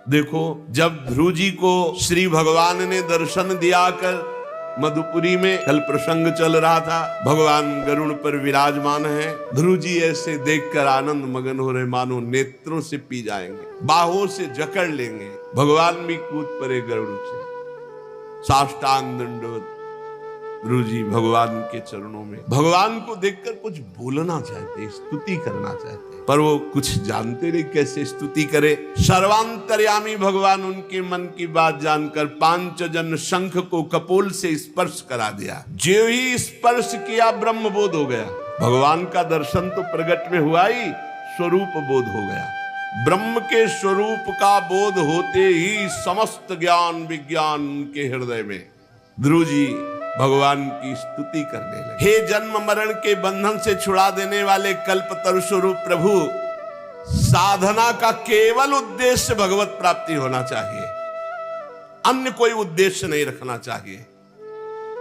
देखो, जब ध्रुव जी को श्री भगवान ने दर्शन दिया कर मधुपुरी में, कल प्रसंग चल रहा था, भगवान गरुड़ पर विराजमान है। ध्रुव जी ऐसे देखकर आनंद मगन हो रहे, मानो नेत्रों से पी जाएंगे, बाहों से जकड़ लेंगे। भगवान भी कूद पड़े गरुड़ से, साष्टांग दंडवत ध्रुव जी भगवान के चरणों में। भगवान को देखकर कुछ बोलना चाहते, स्तुति करना चाहते, पर वो कुछ जानते नहीं कैसे स्तुति करे। सर्वांतर्यामी भगवान उनके मन की बात जानकर पांचजन शंख को कपोल से स्पर्श करा दिया। जो ही स्पर्श किया ब्रह्म बोध हो गया। भगवान का दर्शन तो प्रकट में हुआ ही, स्वरूप बोध हो गया। ब्रह्म के स्वरूप का बोध होते ही समस्त ज्ञान विज्ञान के हृदय में। ध्रुव जी भगवान की स्तुति करने लगे। हे जन्म मरण के बंधन से छुड़ा देने वाले कल्पतरु स्वरूप प्रभु, साधना का केवल उद्देश्य भगवत प्राप्ति होना चाहिए, अन्य कोई उद्देश्य नहीं रखना चाहिए।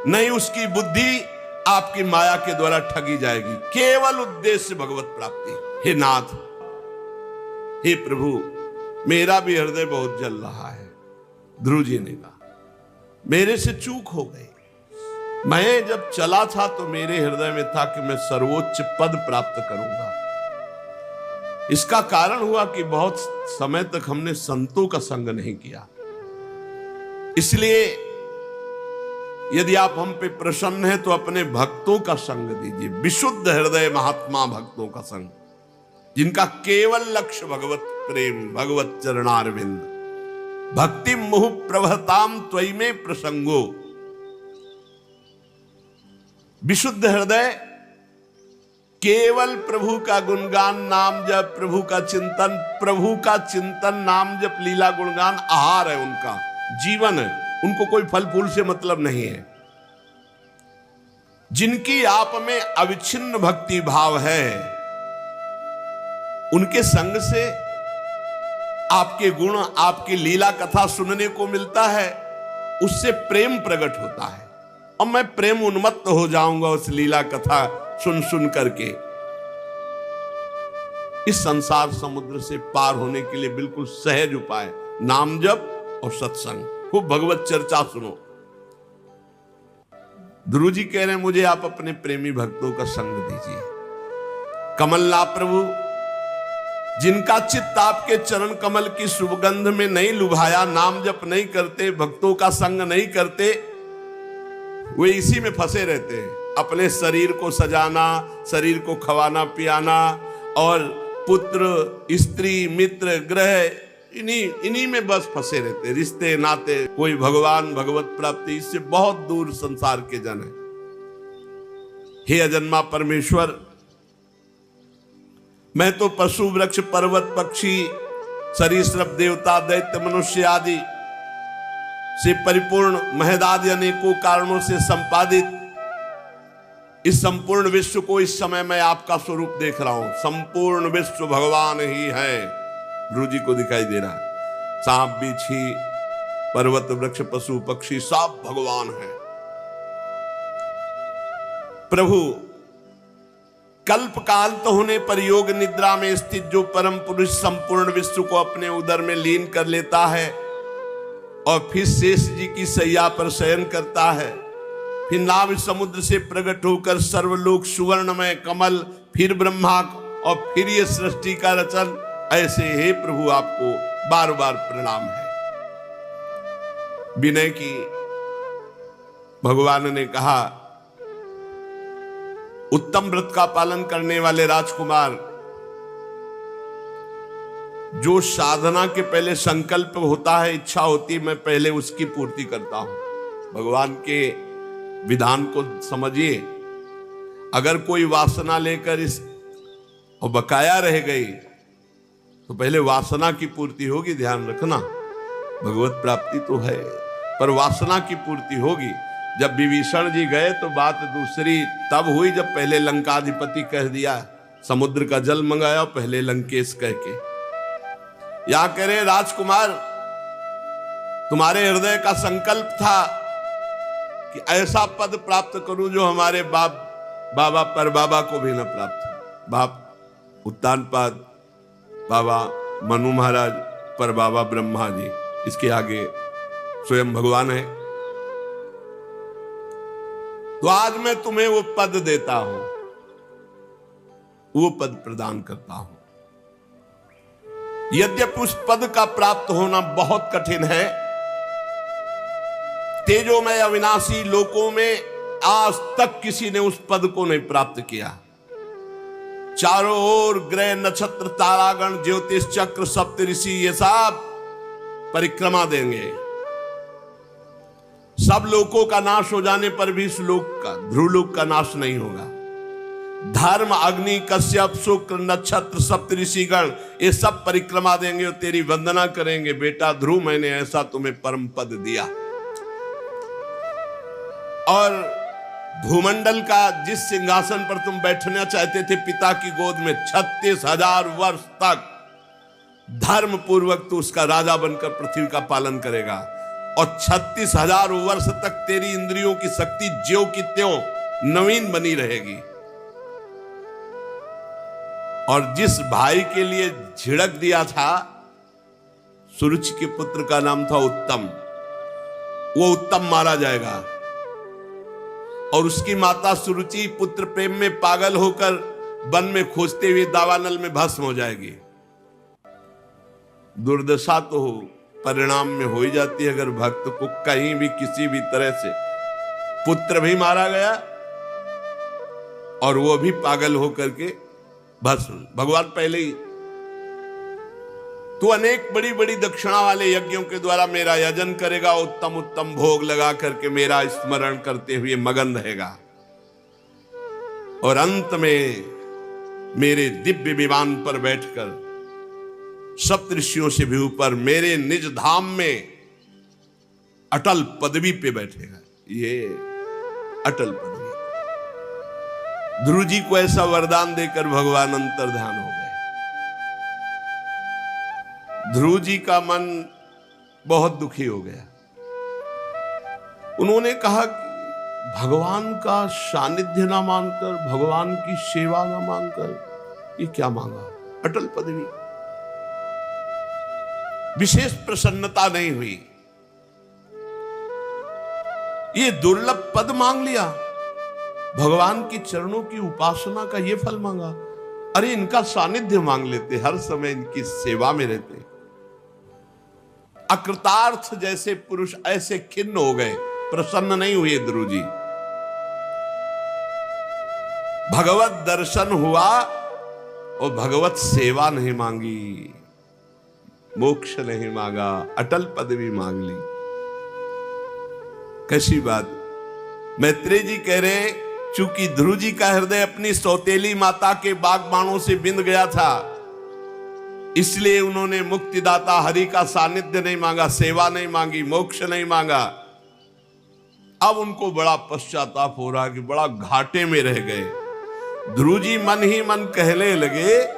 नहीं उसकी बुद्धि आपकी माया के द्वारा ठगी जाएगी, केवल उद्देश्य भगवत प्राप्ति। हे नाथ, हे प्रभु, मेरा भी हृदय बहुत जल रहा है। ध्रुव जी ने कहा, मेरे से चूक हो गई। मैं जब चला था तो मेरे हृदय में था कि मैं सर्वोच्च पद प्राप्त करूंगा। इसका कारण हुआ कि बहुत समय तक हमने संतों का संग नहीं किया। इसलिए यदि आप हम पे प्रसन्न हैं तो अपने भक्तों का संग दीजिए, विशुद्ध हृदय महात्मा भक्तों का संग, जिनका केवल लक्ष्य भगवत प्रेम, भगवत चरणारविंद। भक्ति मुहु प्रभताम त्वयि में प्रसंगो। विशुद्ध हृदय केवल प्रभु का गुणगान, नाम जप, प्रभु का चिंतन, प्रभु का चिंतन, नाम जप, लीला गुणगान आहार है, उनका जीवन है। उनको कोई फल फूल से मतलब नहीं है। जिनकी आप में अविच्छिन्न भक्ति भाव है, उनके संग से आपके गुण, आपकी लीला कथा सुनने को मिलता है, उससे प्रेम प्रकट होता है। और मैं प्रेम उन्मत्त हो जाऊंगा उस लीला कथा सुन सुन करके। इस संसार समुद्र से पार होने के लिए बिल्कुल सहज उपाय, नाम जप और सत्संग, खूब भगवत चर्चा सुनो। ध्रुव जी कह रहे हैं, मुझे आप अपने प्रेमी भक्तों का संग दीजिए। कमलनाथ प्रभु, जिनका चित्त आपके चरण कमल की सुगंध में नहीं लुभाया, नाम जप नहीं करते, भक्तों का संग नहीं करते, वे इसी में फंसे रहते हैं। अपने शरीर को सजाना, शरीर को खवाना पियाना, और पुत्र, स्त्री, मित्र, ग्रह, इन्हीं में बस फंसे रहते, रिश्ते नाते, कोई भगवान भगवत प्राप्ति, इससे बहुत दूर संसार के जन है। हे अजन्मा परमेश्वर, मैं तो पशु वृक्ष पर्वत पक्षी सरीसृप देवता दैत्य मनुष्य आदि से परिपूर्ण महदादि अनेकों कारणों से संपादित इस संपूर्ण विश्व को इस समय मैं आपका स्वरूप देख रहा हूं। संपूर्ण विश्व भगवान ही है। ध्रुव जी को दिखाई दे रहा है, सांप बिच्छी पर्वत वृक्ष पशु पक्षी सब भगवान है। प्रभु कल्प काल तो होने पर योग निद्रा में स्थित जो परम पुरुष संपूर्ण विश्व को अपने उदर में लीन कर लेता है और फिर शेष जी की सैया पर शयन करता है, फिर नाभ समुद्र से प्रकट होकर सर्वलोक सुवर्णमय कमल, फिर ब्रह्मा और फिर ये सृष्टि का रचन, ऐसे हे प्रभु आपको बार बार प्रणाम है। विनय की भगवान ने कहा, उत्तम व्रत का पालन करने वाले राजकुमार, जो साधना के पहले संकल्प होता है, इच्छा होती है, मैं पहले उसकी पूर्ति करता हूं। भगवान के विधान को समझिए। अगर कोई वासना लेकर इस और बकाया रह गई तो पहले वासना की पूर्ति होगी, ध्यान रखना। भगवत प्राप्ति तो है पर वासना की पूर्ति होगी। जब विभीषण जी गए तो बात दूसरी तब हुई जब पहले लंकाधिपति कह दिया, समुद्र का जल मंगाया, पहले लंकेश कह के। या कह रहे राजकुमार, तुम्हारे हृदय का संकल्प था कि ऐसा पद प्राप्त करूं जो हमारे बाबा पर बाबा को भी न प्राप्त हो। बाप उत्तानपाद, बाबा मनु महाराज, पर बाबा ब्रह्मा जी, इसके आगे स्वयं भगवान है। तो आज मैं तुम्हें वो पद देता हूं, वो पद प्रदान करता हूं। यद्यपि उस पद का प्राप्त होना बहुत कठिन है, तेजोमय अविनाशी लोकों में आज तक किसी ने उस पद को नहीं प्राप्त किया। चारों ओर ग्रह नक्षत्र तारागण ज्योतिष चक्र सप्तऋषि ये सब परिक्रमा देंगे। सब लोकों का नाश हो जाने पर भी इस लोक का, ध्रुवलोक का नाश नहीं होगा। धर्म, अग्नि, कश्यप, शुक्र, नक्षत्र, सप्तऋषिगण ये सब परिक्रमा देंगे और तेरी वंदना करेंगे। बेटा ध्रुव, मैंने ऐसा तुम्हें परम पद दिया। और भूमंडल का जिस सिंहासन पर तुम बैठना चाहते थे पिता की गोद में, 36,000 वर्ष तक धर्म पूर्वक तू उसका राजा बनकर पृथ्वी का पालन करेगा। और 36,000 वर्ष तक तेरी इंद्रियों की शक्ति ज्यों की त्यों नवीन बनी रहेगी। और जिस भाई के लिए झिड़क दिया था, सुरुचि के पुत्र का नाम था उत्तम, वो उत्तम मारा जाएगा। और उसकी माता सुरुचि पुत्र प्रेम में पागल होकर वन में खोजते हुए दावानल में भस्म हो जाएगी। दुर्दशा तो परिणाम में हो ही जाती है अगर भक्त को कहीं भी किसी भी तरह से पुत्र भी मारा गया और वो भी पागल होकर के भस्म। भगवान पहले ही तू अनेक बड़ी बड़ी दक्षिणा वाले यज्ञों के द्वारा मेरा यजन करेगा, उत्तम उत्तम भोग लगा करके मेरा स्मरण करते हुए मगन रहेगा। और अंत में मेरे दिव्य विमान पर बैठकर सप्तऋषियों से भी ऊपर मेरे निज धाम में अटल पदवी पे बैठेगा। ये अटल पदवी। ध्रुव जी को ऐसा वरदान देकर भगवान अंतर्ध्यान हो गए। ध्रुव जी का मन बहुत दुखी हो गया। उन्होंने कहा कि भगवान का सानिध्य ना मांगकर, भगवान की सेवा ना मांगकर ये क्या मांगा? अटल पदवी। विशेष प्रसन्नता नहीं हुई, ये दुर्लभ पद मांग लिया, भगवान के चरणों की उपासना का ये फल मांगा। अरे इनका सानिध्य मांग लेते, हर समय इनकी सेवा में रहते। अकृतार्थ जैसे पुरुष ऐसे खिन्न हो गए, प्रसन्न नहीं हुए ध्रुव जी। भगवत दर्शन हुआ और भगवत सेवा नहीं मांगी, मोक्ष नहीं मांगा, अटल पदवी मांग ली। कैसी बात। मैत्रेय जी कह रहे, चूंकि ध्रुव जी का हृदय अपनी सौतेली माता के बागबाणों से बिंद गया था, इसलिए उन्होंने मुक्तिदाता हरि का सानिध्य नहीं मांगा, सेवा नहीं मांगी, मोक्ष नहीं मांगा। अब उनको बड़ा पश्चाताप हो रहा कि बड़ा घाटे में रह गए। ध्रुव जी मन ही मन कहने लगे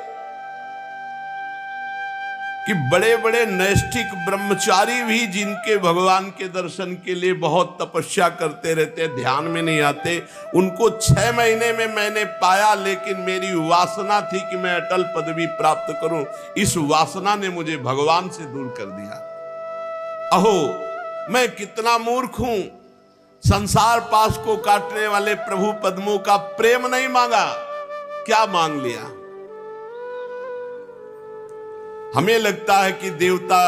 कि बड़े बड़े नैष्ठिक ब्रह्मचारी भी जिनके भगवान के दर्शन के लिए बहुत तपस्या करते रहते, ध्यान में नहीं आते, उनको 6 महीने में मैंने पाया, लेकिन मेरी वासना थी कि मैं अटल पदवी प्राप्त करूं। इस वासना ने मुझे भगवान से दूर कर दिया। अहो मैं कितना मूर्ख हूं, संसार पास को काटने वाले प्रभु पद्मों का प्रेम नहीं मांगा, क्या मांग लिया। हमें लगता है कि देवता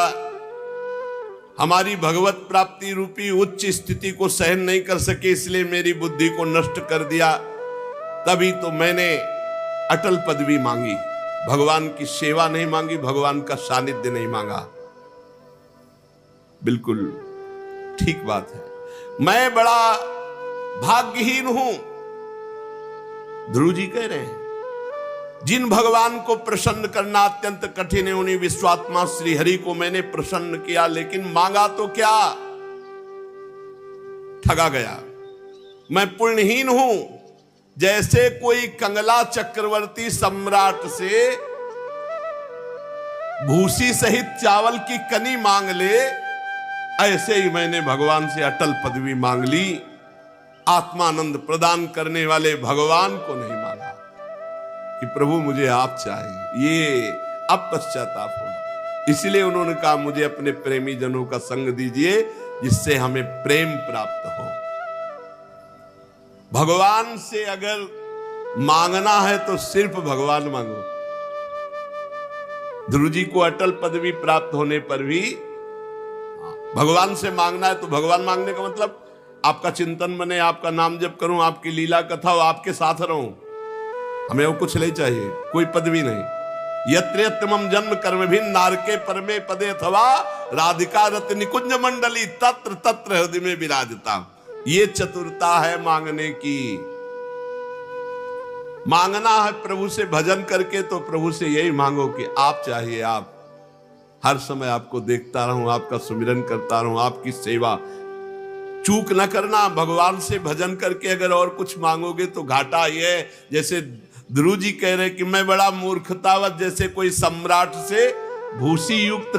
हमारी भगवत प्राप्ति रूपी उच्च स्थिति को सहन नहीं कर सके, इसलिए मेरी बुद्धि को नष्ट कर दिया, तभी तो मैंने अटल पदवी मांगी, भगवान की सेवा नहीं मांगी, भगवान का सानिध्य नहीं मांगा। बिल्कुल ठीक बात है। मैं बड़ा भाग्यहीन हूं, ध्रुव जी कह रहे हैं। जिन भगवान को प्रसन्न करना अत्यंत कठिन है, उन्हीं विश्वात्मा श्री हरि को मैंने प्रसन्न किया, लेकिन मांगा तो क्या, ठगा गया। मैं पुण्यहीन हूं। जैसे कोई कंगला चक्रवर्ती सम्राट से भूसी सहित चावल की कनी मांग ले, ऐसे ही मैंने भगवान से अटल पदवी मांग ली। आत्मानंद प्रदान करने वाले भगवान को नहीं मांगा कि प्रभु मुझे आप चाहिए। ये अब पश्चाताप होगा। इसलिए उन्होंने कहा मुझे अपने प्रेमी जनों का संग दीजिए जिससे हमें प्रेम प्राप्त हो। भगवान से अगर मांगना है तो सिर्फ भगवान मांगो। ध्रुव जी को अटल पदवी प्राप्त होने पर भी भगवान से मांगना है तो भगवान मांगने का मतलब आपका चिंतन बने, आपका नाम जप करूं, आपकी लीला कथा हो, आपके साथ रहूं। हमें वो कुछ नहीं चाहिए, कोई पदवी नहीं। यत्र यत्र मम जन्म कर्म भिन्न नारके परमे पदे अथवा राधिका रत निकुंज मंडली तत्र तत्र हृदय में विराजता। ये चतुरता है मांगने की। मांगना है प्रभु से भजन करके तो प्रभु से यही मांगो कि आप चाहिए, आप हर समय आपको देखता रहूं, आपका सुमिरन करता रहूं, आपकी सेवा। चूक न करना, भगवान से भजन करके अगर और कुछ मांगोगे तो घाटा ये है। जैसे ध्रुव जी कह रहे कि मैं बड़ा मूर्खतावत, जैसे कोई सम्राट से भूसी युक्त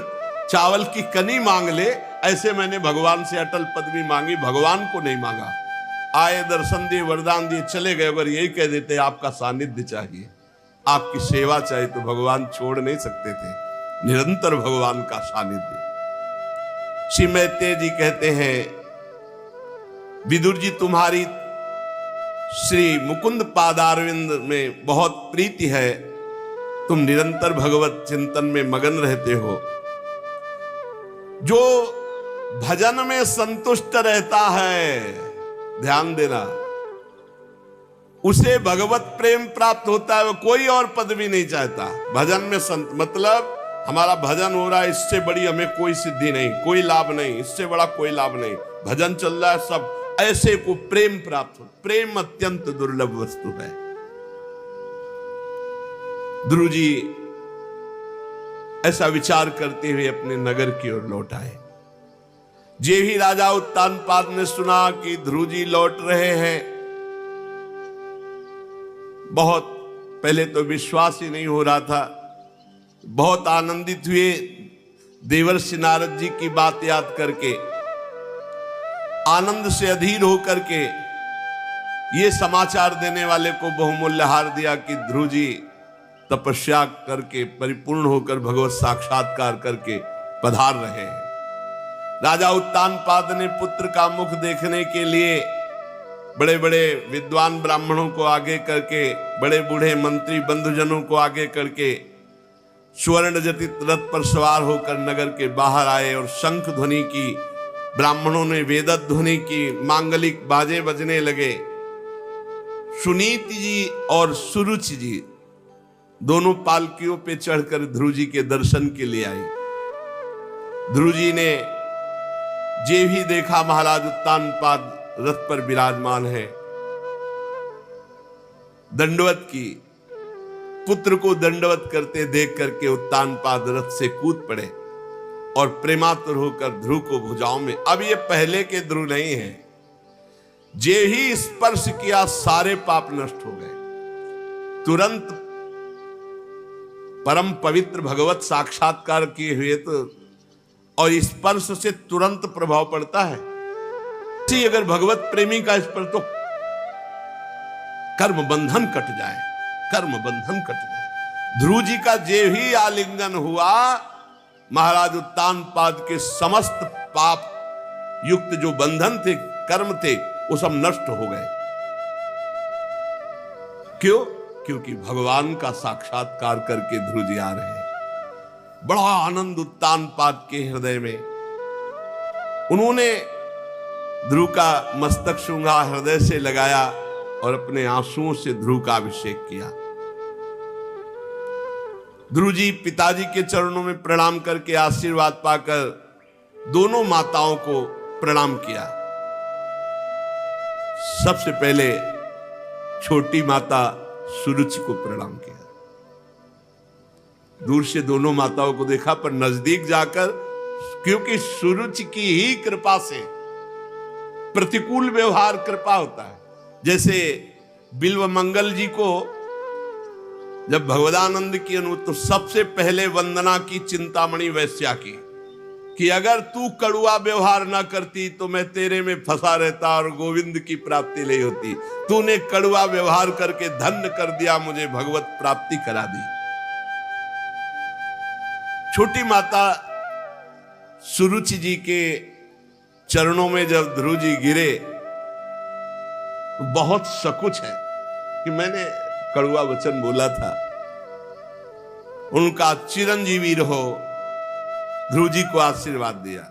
चावल की कनी मांग ले, ऐसे मैंने भगवान से अटल पदवी मांगी, भगवान को नहीं मांगा। आए, दर्शन दिए, वरदान दिए, चले गए। अगर यही कह देते आपका सानिध्य चाहिए, आपकी सेवा चाहिए, तो भगवान छोड़ नहीं सकते थे। निरंतर भगवान का सानिध्य। श्री मैत्रेय जी कहते हैं विदुर जी तुम्हारी श्री मुकुंद पादारविंद में बहुत प्रीति है, तुम निरंतर भगवत चिंतन में मगन रहते हो। जो भजन में संतुष्ट रहता है, ध्यान देना, उसे भगवत प्रेम प्राप्त होता है। वो कोई और पदवी नहीं चाहता। भजन में मतलब हमारा भजन हो रहा है, इससे बड़ी हमें कोई सिद्धि नहीं, कोई लाभ नहीं, इससे बड़ा कोई लाभ नहीं। भजन चल रहा है, सब ऐसे को प्रेम प्राप्त हो। प्रेम अत्यंत दुर्लभ वस्तु है। ध्रुव जी ऐसा विचार करते हुए अपने नगर की ओर लौट आए। जे ही राजा उत्तानपाद ने सुना कि ध्रुव जी लौट रहे हैं, बहुत पहले तो विश्वास ही नहीं हो रहा था। बहुत आनंदित हुए देवर्षि नारद जी की बात याद करके, आनंद से अधीर होकर के ये समाचार देने वाले को बहुमूल्य हार दिया कि ध्रुव जी तपस्या करके परिपूर्ण होकर भगवत साक्षात्कार करके पधार रहे हैं। राजा उत्तानपाद ने पुत्र का मुख देखने के लिए बड़े बड़े विद्वान ब्राह्मणों को आगे करके, बड़े बूढ़े मंत्री बंधुजनों को आगे करके स्वर्ण जटित रथ पर सवार होकर नगर के बाहर आए और शंख ध्वनि की, ब्राह्मणों ने वेदत ध्वनि की, मांगलिक बाजे बजने लगे। सुनीति जी और सुरुचि जी दोनों पालकियों पे चढ़कर ध्रुव जी के दर्शन के लिए आई। ध्रुव जी ने जे भी देखा महाराज उत्तानपाद रथ पर विराजमान है, दंडवत की। पुत्र को दंडवत करते देख करके उत्तानपाद रथ से कूद पड़े और प्रेमातुर होकर ध्रुव को भुजाओं में। अब ये पहले के ध्रुव नहीं है। जे ही स्पर्श किया सारे पाप नष्ट हो गए। तुरंत परम पवित्र भगवत साक्षात्कार किए हुए तो और स्पर्श से तुरंत प्रभाव पड़ता है। जी अगर भगवत प्रेमी का स्पर्श, तो कर्म बंधन कट जाए, कर्म बंधन कट जाए। ध्रुव जी का जे ही आलिंगन हुआ, महाराज उत्तानपाद के समस्त पाप युक्त जो बंधन थे, कर्म थे, वो सब नष्ट हो गए। क्यों? क्योंकि भगवान का साक्षात्कार करके ध्रुव जी आ रहे हैं। बड़ा आनंद उत्तानपाद के हृदय में। उन्होंने ध्रुव का मस्तक शुंघा, हृदय से लगाया और अपने आंसुओं से ध्रुव का अभिषेक किया। ध्रुव जी पिताजी के चरणों में प्रणाम करके आशीर्वाद पाकर दोनों माताओं को प्रणाम किया। सबसे पहले छोटी माता सुरुचि को प्रणाम किया। दूर से दोनों माताओं को देखा, पर नजदीक जाकर, क्योंकि सुरुचि की ही कृपा से प्रतिकूल व्यवहार कृपा होता है। जैसे बिल्व मंगल जी को जब भगवदानंद की तो सबसे पहले वंदना की चिंतामणि वैश्या की कि अगर तू कड़ुआ व्यवहार ना करती तो मैं तेरे में फंसा रहता और गोविंद की प्राप्ति नहीं होती। तूने कड़ुआ व्यवहार करके धन्य कर दिया, मुझे भगवत प्राप्ति करा दी। छोटी माता सुरुचि जी के चरणों में जब ध्रुव जी गिरे, बहुत सकुच है कि मैंने कड़वा वचन बोला था, उनका चिरंजीवी रहो, ध्रुव जी को आशीर्वाद दिया।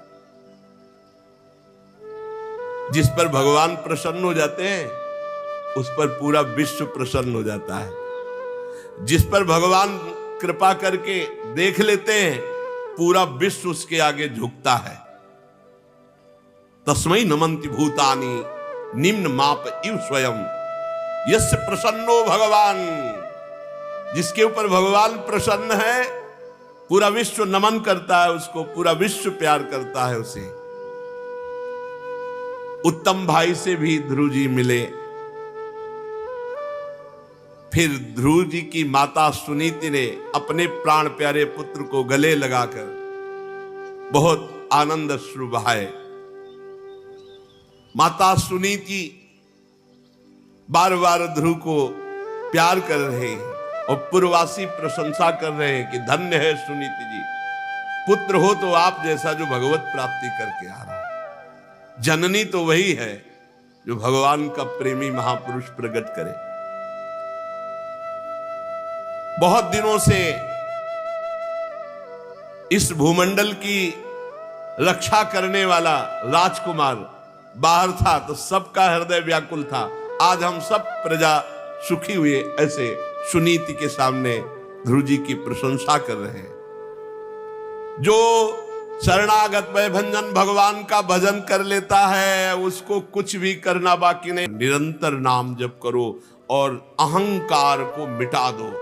जिस पर भगवान प्रसन्न हो जाते हैं उस पर पूरा विश्व प्रसन्न हो जाता है। जिस पर भगवान कृपा करके देख लेते हैं पूरा विश्व उसके आगे झुकता है। तस्मै नमन्ति भूतानि निम्न माप इव स्वयं यस्य प्रसन्नो भगवान। जिसके ऊपर भगवान प्रसन्न है पूरा विश्व नमन करता है उसको, पूरा विश्व प्यार करता है उसे। उत्तम भाई से भी ध्रुव जी मिले। फिर ध्रुव जी की माता सुनीति ने अपने प्राण प्यारे पुत्र को गले लगाकर बहुत आनंद अश्रु बहाए। माता सुनीति बार बार ध्रुव को प्यार कर रहे हैं और पूर्ववासी प्रशंसा कर रहे हैं कि धन्य है सुनीति जी, पुत्र हो तो आप जैसा जो भगवत प्राप्ति करके आ रहा है। जननी तो वही है जो भगवान का प्रेमी महापुरुष प्रकट करे। बहुत दिनों से इस भूमंडल की रक्षा करने वाला राजकुमार बाहर था तो सबका हृदय व्याकुल था। आज हम सब प्रजा सुखी हुए ऐसे सुनीति के सामने ध्रुव जी की प्रशंसा कर रहे हैं। जो शरणागत भयभंजन भगवान का भजन कर लेता है उसको कुछ भी करना बाकी नहीं। निरंतर नाम जप करो और अहंकार को मिटा दो।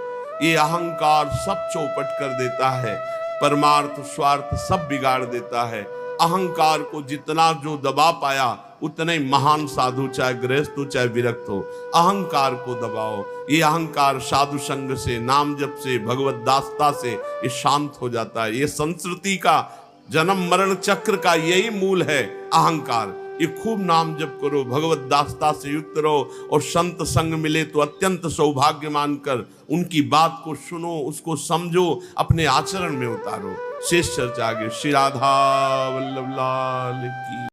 ये अहंकार सब चौपट कर देता है, परमार्थ स्वार्थ सब बिगाड़ देता है। अहंकार को जितना जो दबा पाया उतने महान साधु, चाहे गृहस्थ हो चाहे विरक्त हो, अहंकार को दबाओ। ये अहंकार साधु संग से, नाम जप से, भगवत दासता से ये शांत हो जाता है। ये संस्कृति का जन्म मरण चक्र का यही मूल है अहंकार। ये खूब नाम जप करो, भगवत दासता से युक्त रहो और संत संग मिले तो अत्यंत सौभाग्य मानकर उनकी बात को सुनो, उसको समझो, अपने आचरण में उतारो। शेष चर्चा आगे। श्री राधा वल्लभ लाल की।